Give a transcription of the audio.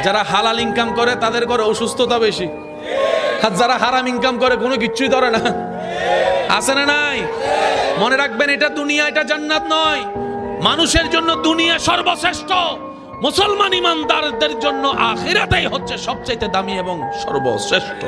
যারা হালাল ইনকাম করে তাদের ঘরে অসুস্থতা বেশি, আর যারা হারাম ইনকাম করে কোনো কিচ্ছুই ধরে না। আছে না নাই? মনে রাখবেন, এটা দুনিয়া, এটা জান্নাত নয়। মানুষের জন্য দুনিয়া সর্বশ্রেষ্ঠ, মুসলমান ইমানদারদের জন্য আখিরাতেই হচ্ছে সবচেয়ে দামি এবং সর্বশ্রেষ্ঠ।